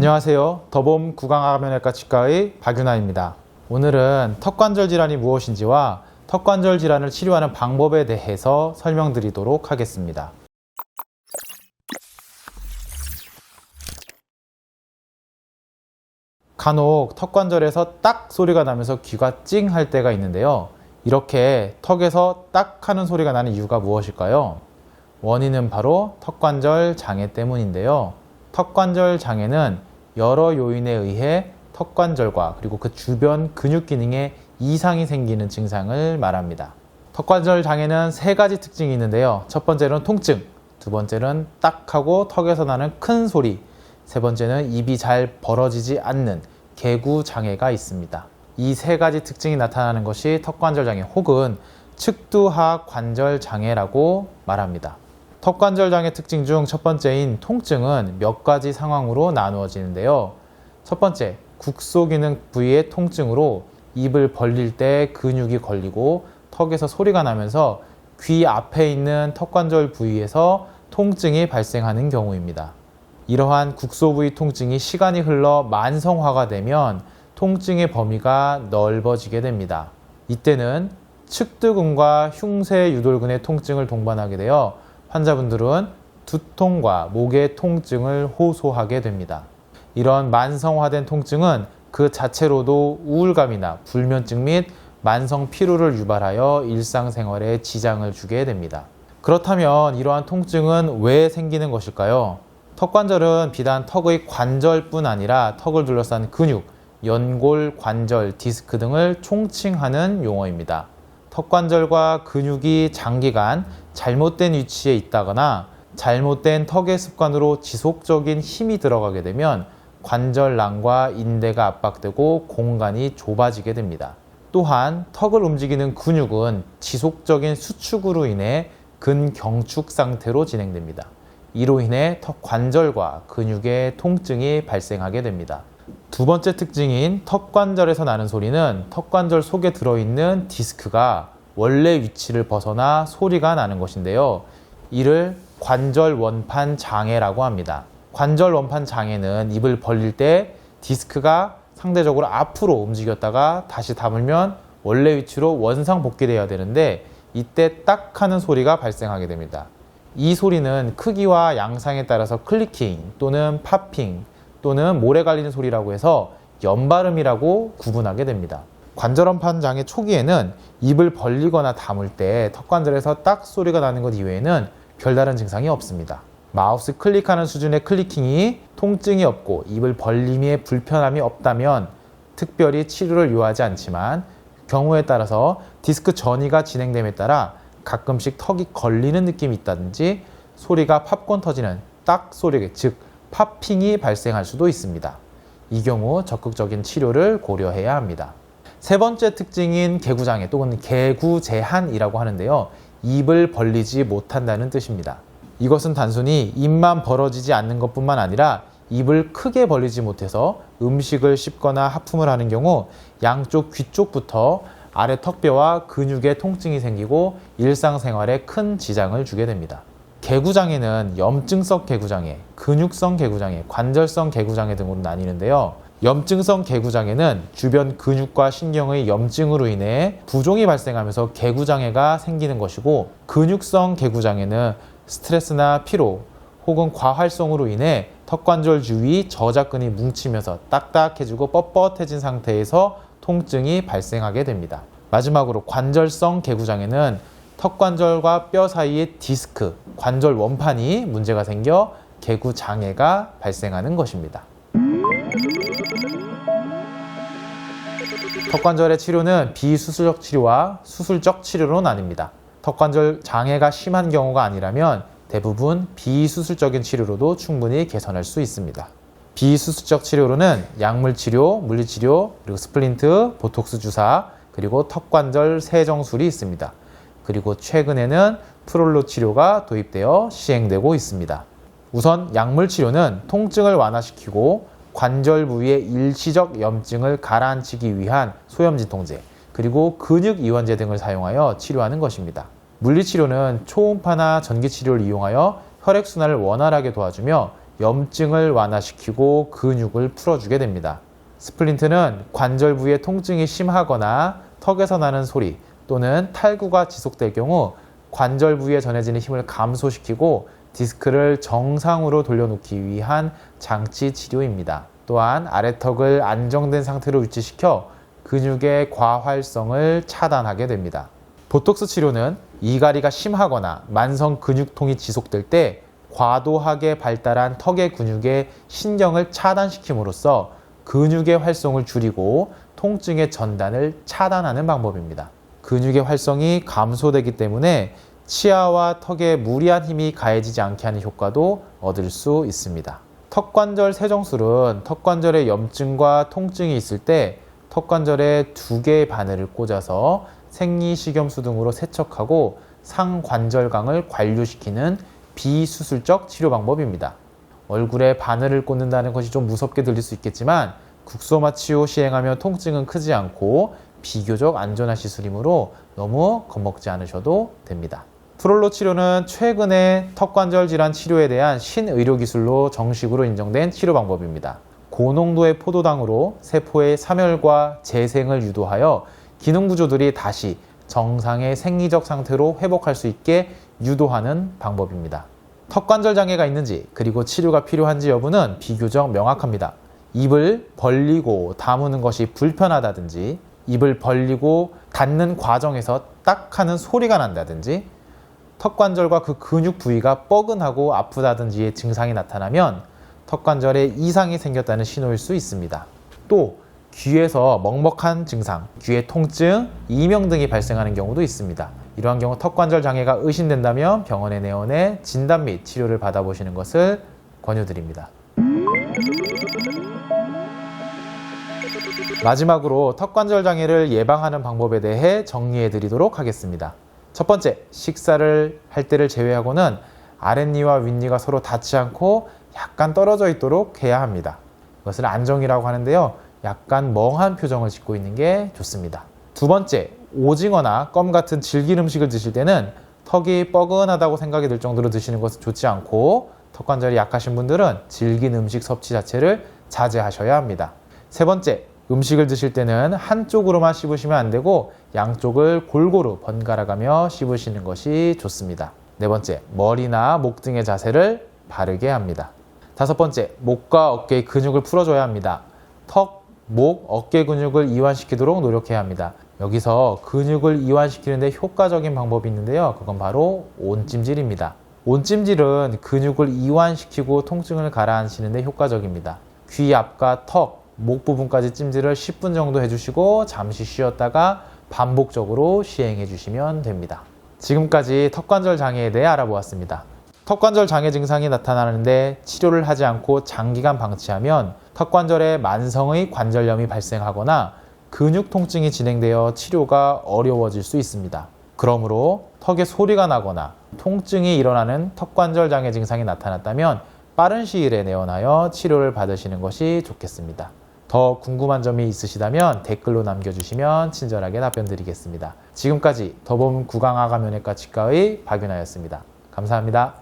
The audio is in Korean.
안녕하세요. 더봄 구강암면외과 치과의 박윤아입니다. 오늘은 턱관절 질환이 무엇인지와 턱관절 질환을 치료하는 방법에 대해서 설명드리도록 하겠습니다. 간혹 턱관절에서 딱 소리가 나면서 귀가 찡 할 때가 있는데요. 이렇게 턱에서 딱 하는 소리가 나는 이유가 무엇일까요? 원인은 바로 턱관절 장애 때문인데요. 턱관절 장애는 여러 요인에 의해 턱관절과 그리고 그 주변 근육 기능에 이상이 생기는 증상을 말합니다. 턱관절 장애는 세 가지 특징이 있는데요. 첫 번째는 통증, 두 번째는 딱 하고 턱에서 나는 큰 소리, 세 번째는 입이 잘 벌어지지 않는 개구 장애가 있습니다. 이 세 가지 특징이 나타나는 것이 턱관절 장애 혹은 측두하 관절 장애라고 말합니다. 턱관절 장애 특징 중 첫 번째인 통증은 몇 가지 상황으로 나누어지는데요. 첫 번째, 국소기능 부위의 통증으로 입을 벌릴 때 근육이 걸리고 턱에서 소리가 나면서 귀 앞에 있는 턱관절 부위에서 통증이 발생하는 경우입니다. 이러한 국소 부위 통증이 시간이 흘러 만성화가 되면 통증의 범위가 넓어지게 됩니다. 이때는 측두근과 흉쇄유돌근의 통증을 동반하게 되어 환자분들은 두통과 목의 통증을 호소하게 됩니다. 이런 만성화된 통증은 그 자체로도 우울감이나 불면증 및 만성 피로를 유발하여 일상생활에 지장을 주게 됩니다. 그렇다면 이러한 통증은 왜 생기는 것일까요? 턱관절은 비단 턱의 관절뿐 아니라 턱을 둘러싼 근육, 연골, 관절, 디스크 등을 총칭하는 용어입니다. 턱관절과 근육이 장기간 잘못된 위치에 있다거나 잘못된 턱의 습관으로 지속적인 힘이 들어가게 되면 관절낭과 인대가 압박되고 공간이 좁아지게 됩니다. 또한 턱을 움직이는 근육은 지속적인 수축으로 인해 근경축 상태로 진행됩니다. 이로 인해 턱 관절과 근육의 통증이 발생하게 됩니다. 두 번째 특징인 턱관절에서 나는 소리는 턱관절 속에 들어있는 디스크가 원래 위치를 벗어나 소리가 나는 것인데요. 이를 관절 원판 장애라고 합니다. 관절 원판 장애는 입을 벌릴 때 디스크가 상대적으로 앞으로 움직였다가 다시 다물면 원래 위치로 원상 복귀되어야 되는데 이때 딱 하는 소리가 발생하게 됩니다. 이 소리는 크기와 양상에 따라서 클리킹 또는 팝핑 또는 모래 갈리는 소리라고 해서 연발음이라고 구분하게 됩니다. 관절원판 장애 초기에는 입을 벌리거나 다물 때 턱관절에서 딱 소리가 나는 것 이외에는 별다른 증상이 없습니다. 마우스 클릭하는 수준의 클리킹이 통증이 없고 입을 벌림에 불편함이 없다면 특별히 치료를 요하지 않지만 경우에 따라서 디스크 전이가 진행됨에 따라 가끔씩 턱이 걸리는 느낌이 있다든지 소리가 팝콘 터지는 딱 소리, 즉 팝핑이 발생할 수도 있습니다. 이 경우 적극적인 치료를 고려해야 합니다. 세 번째 특징인 개구장애 또는 개구제한이라고 하는데요. 입을 벌리지 못한다는 뜻입니다. 이것은 단순히 입만 벌어지지 않는 것뿐만 아니라 입을 크게 벌리지 못해서 음식을 씹거나 하품을 하는 경우 양쪽 귀 쪽부터 아래 턱뼈와 근육에 통증이 생기고 일상생활에 큰 지장을 주게 됩니다. 개구장애는 염증성 개구장애, 근육성 개구장애, 관절성 개구장애 등으로 나뉘는데요. 염증성 개구장애는 주변 근육과 신경의 염증으로 인해 부종이 발생하면서 개구장애가 생기는 것이고, 근육성 개구장애는 스트레스나 피로 혹은 과활성으로 인해 턱관절 주위 저작근이 뭉치면서 딱딱해지고 뻣뻣해진 상태에서 통증이 발생하게 됩니다. 마지막으로 관절성 개구장애는 턱관절과 뼈 사이의 디스크, 관절 원판이 문제가 생겨 개구장애가 발생하는 것입니다. 턱관절의 치료는 비수술적 치료와 수술적 치료로 나뉩니다. 턱관절 장애가 심한 경우가 아니라면 대부분 비수술적인 치료로도 충분히 개선할 수 있습니다. 비수술적 치료로는 약물 치료, 물리치료, 그리고 스플린트, 보톡스 주사, 그리고 턱관절 세정술이 있습니다. 그리고 최근에는 프롤로 치료가 도입되어 시행되고 있습니다. 우선 약물 치료는 통증을 완화시키고 관절 부위의 일시적 염증을 가라앉히기 위한 소염진통제, 그리고 근육이완제 등을 사용하여 치료하는 것입니다. 물리치료는 초음파나 전기치료를 이용하여 혈액순환을 원활하게 도와주며 염증을 완화시키고 근육을 풀어주게 됩니다. 스플린트는 관절 부위의 통증이 심하거나 턱에서 나는 소리 또는 탈구가 지속될 경우 관절 부위에 전해지는 힘을 감소시키고 디스크를 정상으로 돌려놓기 위한 장치 치료입니다. 또한 아래턱을 안정된 상태로 유지시켜 근육의 과활성을 차단하게 됩니다. 보톡스 치료는 이갈이가 심하거나 만성 근육통이 지속될 때 과도하게 발달한 턱의 근육의 신경을 차단시킴으로써 근육의 활성을 줄이고 통증의 전단을 차단하는 방법입니다. 근육의 활성이 감소되기 때문에 치아와 턱에 무리한 힘이 가해지지 않게 하는 효과도 얻을 수 있습니다. 턱관절 세정술은 턱관절에 염증과 통증이 있을 때 턱관절에 2개의 바늘을 꽂아서 생리식염수 등으로 세척하고 상관절강을 관류시키는 비수술적 치료 방법입니다. 얼굴에 바늘을 꽂는다는 것이 좀 무섭게 들릴 수 있겠지만 국소마 치료 시행하면 통증은 크지 않고 비교적 안전한 시술이므로 너무 겁먹지 않으셔도 됩니다. 프롤로 치료는 최근에 턱관절 질환 치료에 대한 신의료 기술로 정식으로 인정된 치료 방법입니다. 고농도의 포도당으로 세포의 사멸과 재생을 유도하여 기능 구조들이 다시 정상의 생리적 상태로 회복할 수 있게 유도하는 방법입니다. 턱관절 장애가 있는지 그리고 치료가 필요한지 여부는 비교적 명확합니다. 입을 벌리고 다무는 것이 불편하다든지 입을 벌리고 닫는 과정에서 딱 하는 소리가 난다든지 턱관절과 그 근육 부위가 뻐근하고 아프다든지의 증상이 나타나면 턱관절에 이상이 생겼다는 신호일 수 있습니다. 또 귀에서 먹먹한 증상, 귀의 통증, 이명 등이 발생하는 경우도 있습니다. 이러한 경우 턱관절 장애가 의심된다면 병원에 내원해 진단 및 치료를 받아보시는 것을 권유드립니다. 마지막으로 턱관절 장애를 예방하는 방법에 대해 정리해 드리도록 하겠습니다. 첫 번째, 식사를 할 때를 제외하고는 아랫니와 윗니가 서로 닿지 않고 약간 떨어져 있도록 해야 합니다. 이것을 안정이라고 하는데요. 약간 멍한 표정을 짓고 있는 게 좋습니다. 두 번째, 오징어나 껌 같은 질긴 음식을 드실 때는 턱이 뻐근하다고 생각이 들 정도로 드시는 것은 좋지 않고 턱관절이 약하신 분들은 질긴 음식 섭취 자체를 자제하셔야 합니다. 세 번째, 음식을 드실 때는 한쪽으로만 씹으시면 안 되고 양쪽을 골고루 번갈아가며 씹으시는 것이 좋습니다. 네 번째, 머리나 목 등의 자세를 바르게 합니다. 다섯 번째, 목과 어깨의 근육을 풀어줘야 합니다. 턱, 목, 어깨 근육을 이완시키도록 노력해야 합니다. 여기서 근육을 이완시키는데 효과적인 방법이 있는데요. 그건 바로 온찜질입니다. 온찜질은 근육을 이완시키고 통증을 가라앉히는데 효과적입니다. 귀 앞과 턱, 목 부분까지 찜질을 10분 정도 해주시고 잠시 쉬었다가 반복적으로 시행해 주시면 됩니다. 지금까지 턱관절 장애에 대해 알아보았습니다. 턱관절 장애 증상이 나타나는데 치료를 하지 않고 장기간 방치하면 턱관절에 만성의 관절염이 발생하거나 근육 통증이 진행되어 치료가 어려워질 수 있습니다. 그러므로 턱에 소리가 나거나 통증이 일어나는 턱관절 장애 증상이 나타났다면 빠른 시일에 내원하여 치료를 받으시는 것이 좋겠습니다. 더 궁금한 점이 있으시다면 댓글로 남겨주시면 친절하게 답변 드리겠습니다. 지금까지 더봄 구강아가면외과 치과의 박윤아였습니다. 감사합니다.